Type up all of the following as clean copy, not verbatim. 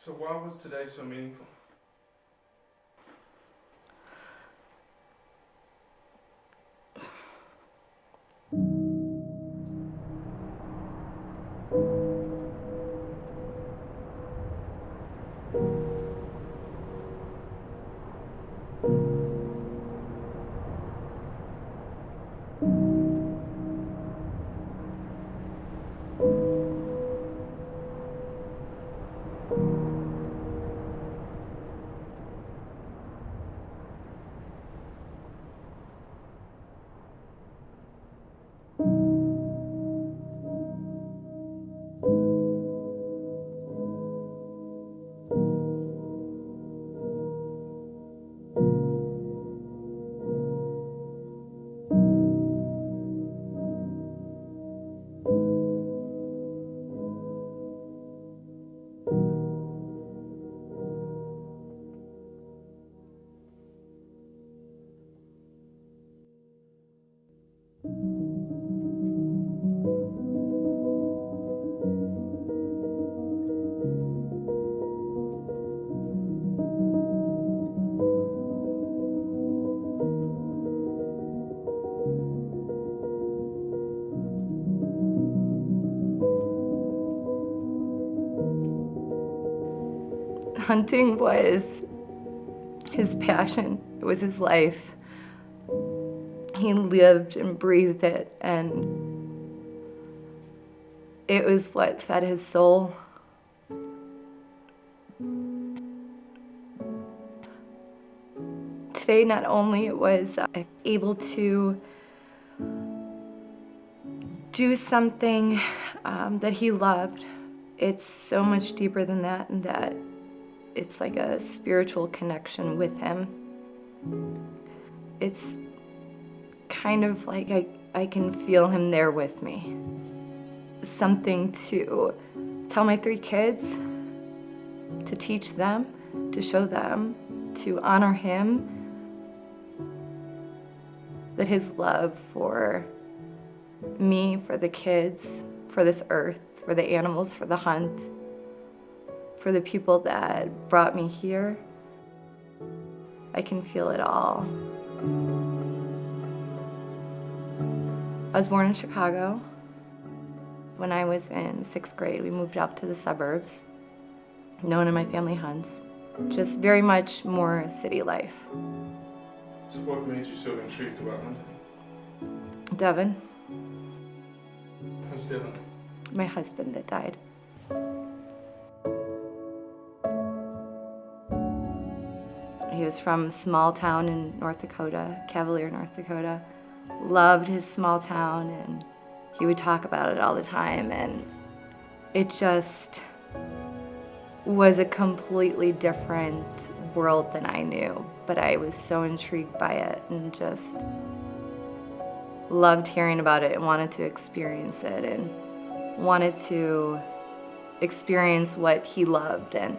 So why was today so meaningful? Hunting was his passion. It was his life. He lived and breathed it, and it was what fed his soul. Today, not only was I able to do something that he loved, it's so much deeper than that, and that it's like a spiritual connection with him. It's kind of like I can feel him there with me. Something to tell my 3 kids, to teach them, to show them, to honor him, that his love for me, for the kids, for this earth, for the animals, for the hunt, for the people that brought me here, I can feel it all. I was born in Chicago. When I was in 6th grade, we moved out to the suburbs. No one in my family hunts. Just very much more city life. So what made you so intrigued about hunting? Devin, Who's Devin? my husband that died. He was from a small town in North Dakota, Cavalier, North Dakota. Loved his small town, and he would talk about it all the time, and it just was a completely different world than I knew, but I was so intrigued by it and just loved hearing about it and wanted to experience it and wanted to experience what he loved. And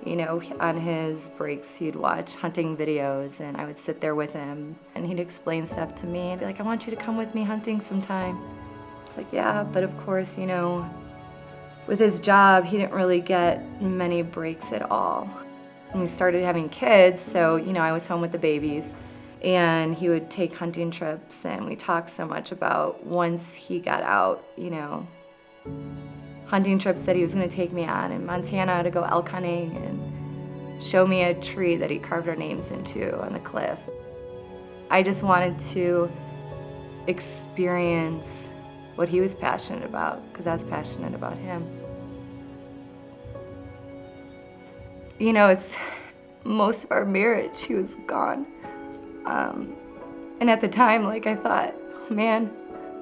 you know, on his breaks, he'd watch hunting videos, and I would sit there with him, and he'd explain stuff to me and be like, I want you to come with me hunting sometime. It's like, yeah, but of course, you know, with his job, he didn't really get many breaks at all. And we started having kids, so, you know, I was home with the babies, and he would take hunting trips, and we talked so much about once he got out, you know, hunting trips that he was going to take me on in Montana to go elk hunting and show me a tree that he carved our names into on the cliff. I just wanted to experience what he was passionate about, because I was passionate about him. You know, it's most of our marriage, he was gone. And at the time, like, I thought, man,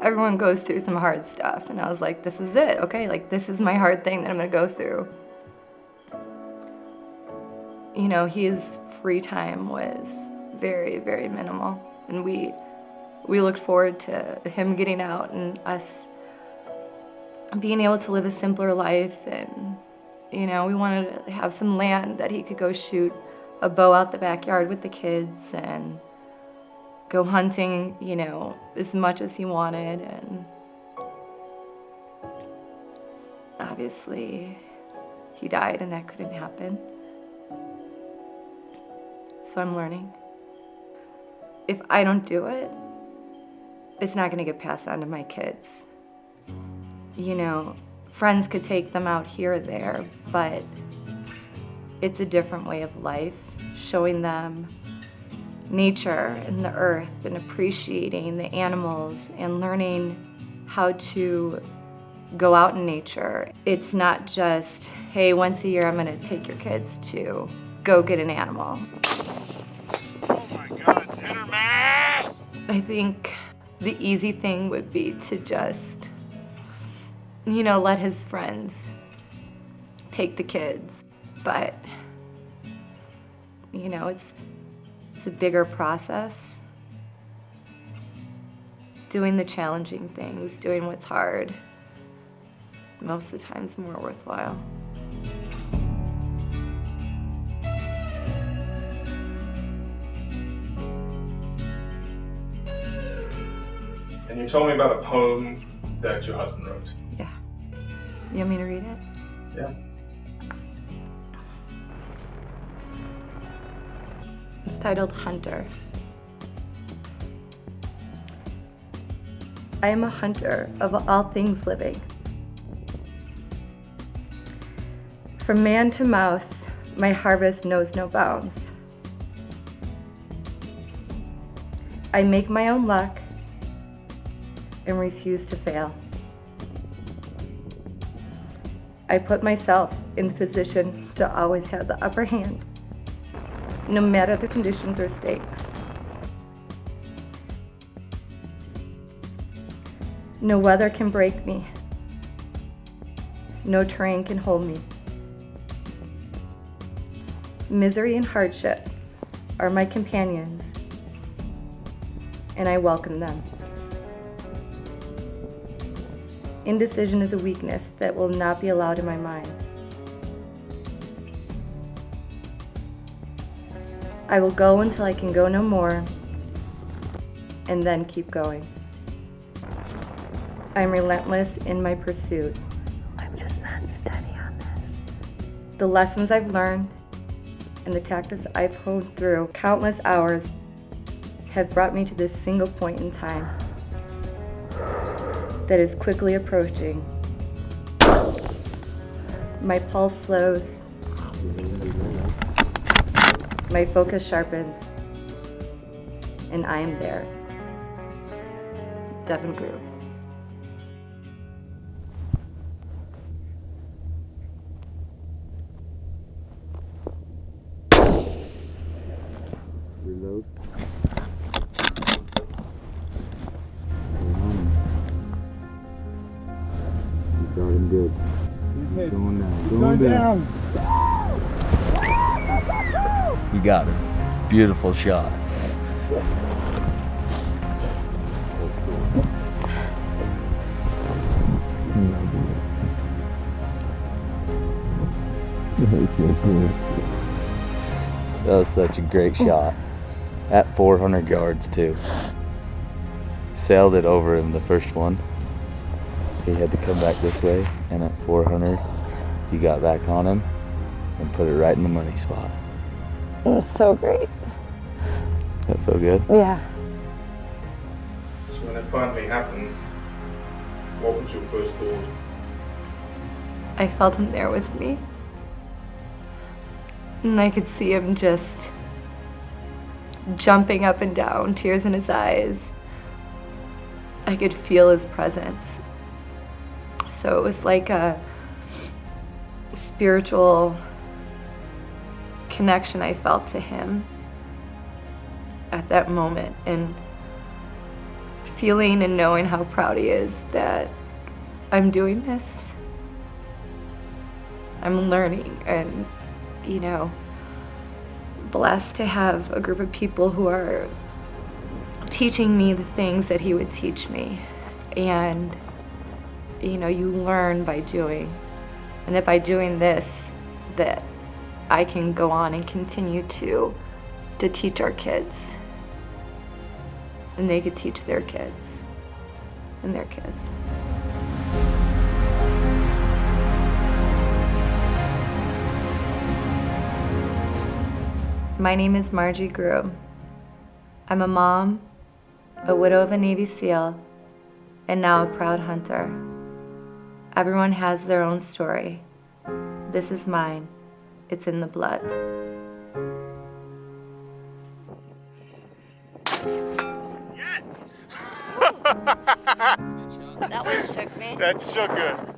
everyone goes through some hard stuff. And I was like, this is it, okay? Like, this is my hard thing that I'm gonna go through. You know, his free time was very, very minimal. And we looked forward to him getting out and us being able to live a simpler life. And, you know, we wanted to have some land that he could go shoot a bow out the backyard with the kids and go hunting, you know, as much as he wanted. And obviously he died and that couldn't happen. So I'm learning. If I don't do it, it's not going to get passed on to my kids. You know, friends could take them out here or there, but it's a different way of life, showing them nature and the earth and appreciating the animals and learning how to go out in nature. It's not just, hey, once a year I'm going to take your kids to go get an animal. Oh my God, center mass! I think the easy thing would be to just, you know, let his friends take the kids. But, you know, it's a bigger process. Doing the challenging things, doing what's hard, most of the time is more worthwhile. And you told me about a poem that your husband wrote. Yeah. You want me to read it? Yeah. It's titled Hunter. I am a hunter of all things living. From man to mouse, my harvest knows no bounds. I make my own luck and refuse to fail. I put myself in the position to always have the upper hand, no matter the conditions or stakes. No weather can break me. No terrain can hold me. Misery and hardship are my companions, and I welcome them. Indecision is a weakness that will not be allowed in my mind. I will go until I can go no more, and then keep going. I'm relentless in my pursuit. I'm just not steady on this. The lessons I've learned and the tactics I've honed through countless hours have brought me to this single point in time that is quickly approaching. My pulse slows. My focus sharpens. And I am there. Devin Grew. Reload. You got him good. He's going down. Going down. You got it. Beautiful shot. That was such a great shot. At 400 yards too. Sailed it over him the first one. He had to come back this way, and at 400, he got back on him and put it right in the money spot. It's so great. That felt good? Yeah. So when it finally happened, what was your first thought? I felt him there with me. And I could see him just jumping up and down, tears in his eyes. I could feel his presence. So it was like a spiritual connection I felt to him at that moment, and feeling and knowing how proud he is that I'm doing this. I'm learning, and you know, blessed to have a group of people who are teaching me the things that he would teach me. And you know, you learn by doing, and that by doing this, that I can go on and continue to teach our kids, and they could teach their kids and their kids. My name is Margie Groom. I'm a mom, a widow of a Navy SEAL, and now a proud hunter. Everyone has their own story. This is mine. It's in the blood. Yes! That one shook me. That's so good.